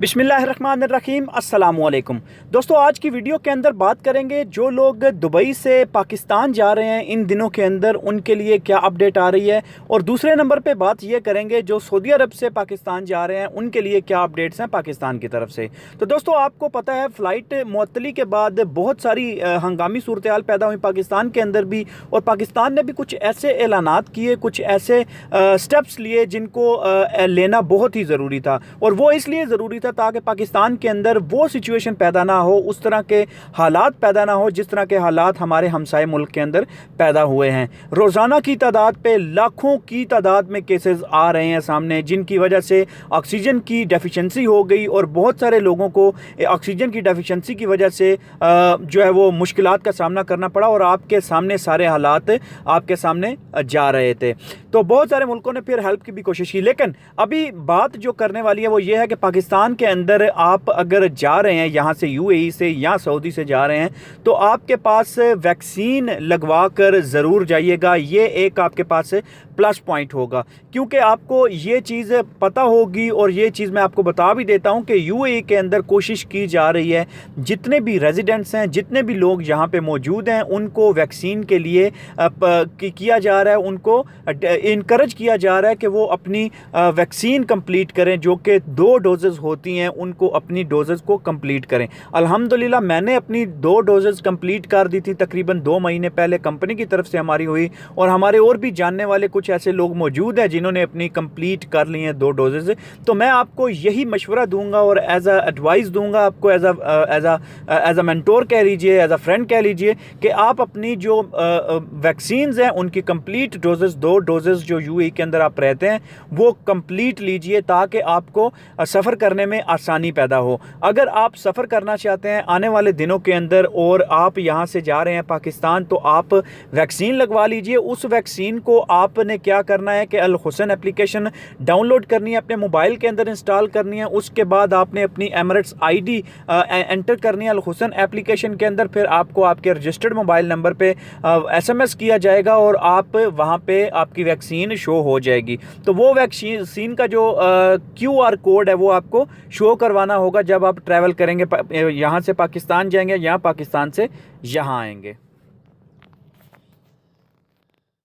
बिस्मिल्लाहिर्रहमानिर्रहीम अस्सलामुअलैकुम। दोस्तों, आज की वीडियो के अंदर बात करेंगे जो लोग दुबई से पाकिस्तान जा रहे हैं इन दिनों के अंदर उनके लिए क्या अपडेट आ रही है, और दूसरे नंबर पे बात ये करेंगे जो सऊदी अरब से पाकिस्तान जा रहे हैं उनके लिए क्या अपडेट्स हैं पाकिस्तान की तरफ से। तो दोस्तों, आपको पता है फ़्लाइट मुअत्तली के बाद बहुत सारी हंगामी सूरत हाल पैदा हुई पाकिस्तान के अंदर भी, और पाकिस्तान ने भी कुछ ऐसे ऐलानात किए, कुछ ऐसे स्टेप्स लिए जिनको लेना बहुत ही ज़रूरी था। और वो इसलिए ज़रूरी था ताकि पाकिस्तान के अंदर वो सिचुएशन पैदा ना हो, उस तरह के हालात पैदा ना हो जिस तरह के हालात हमारे हमसाए मुल्क के अंदर पैदा हुए हैं। रोज़ाना की तादाद पे लाखों की तादाद में केसेस आ रहे हैं सामने, जिनकी वजह से ऑक्सीजन की डेफिशिएंसी हो गई और बहुत सारे लोगों को ऑक्सीजन की डेफिशिएंसी की वजह से जो है वो मुश्किलात का सामना करना पड़ा, और आपके सामने सारे हालात आपके सामने जा रहे थे। तो बहुत सारे मुल्कों ने फिर हेल्प की भी कोशिश की, लेकिन अभी बात जो करने वाली है वो ये है कि पाकिस्तान के अंदर आप अगर जा रहे हैं यहाँ से, यूएई से या सऊदी से जा रहे हैं, तो आपके पास वैक्सीन लगवा कर ज़रूर जाइएगा। ये एक आपके पास प्लस पॉइंट होगा, क्योंकि आपको ये चीज़ पता होगी, और ये चीज़ मैं आपको बता भी देता हूँ कि यूएई के अंदर कोशिश की जा रही है जितने भी रेजिडेंट्स हैं, जितने भी लोग यहाँ पे मौजूद हैं, उनको वैक्सीन के लिए किया जा रहा है, उनको इनकरेज किया जा रहा है कि वो अपनी वैक्सीन कंप्लीट करें, जो कि 2 डोजेज़ होती हैं, उनको अपनी डोजेज़ को कंप्लीट करें। अल्हम्दुलिल्लाह मैंने अपनी 2 डोजेज़ कंप्लीट कर दी थी तकरीबन 2 महीने पहले, कंपनी की तरफ से हमारी हुई, और हमारे और भी जानने वाले कुछ ऐसे लोग मौजूद हैं जिन्होंने अपनी कंप्लीट कर ली हैं 2 डोजेज़। तो मैं आपको यही मशवरा दूंगा और एज अ एडवाइस दूंगा आपको, एज अ मेंटोर कह लीजिए, एज अ फ्रेंड कह लीजिए, कि आप अपनी जो वैक्सीन्स हैं उनकी कंप्लीट डोजेज़, 2 डोजेज़ जो यूएई के अंदर आप रहते हैं वो कंप्लीट लीजिए, ताकि आपको सफ़र करने में आसानी पैदा हो। अगर आप सफ़र करना चाहते हैं आने वाले दिनों के अंदर और आप यहाँ से जा रहे हैं पाकिस्तान, तो आप वैक्सीन लगवा लीजिए। उस वैक्सीन को आपने क्या करना है कि अल हुसैन एप्लीकेशन डाउनलोड करनी है, अपने मोबाइल के अंदर इंस्टॉल करनी है। उसके बाद आपने अपनी एमिरेट्स आईडी एंटर करनी है अल हुसैन एप्लीकेशन के अंदर, फिर आपको आपके रजिस्टर्ड मोबाइल नंबर पे एसएमएस किया जाएगा और आप वहाँ पे आपकी वैक्सीन शो हो जाएगी। तो वो वैक्सीन का जो क्यूआर कोड है वो आपको शो करवाना होगा जब आप ट्रैवल करेंगे, यहाँ से पाकिस्तान जाएंगे या पाकिस्तान से यहाँ आएंगे।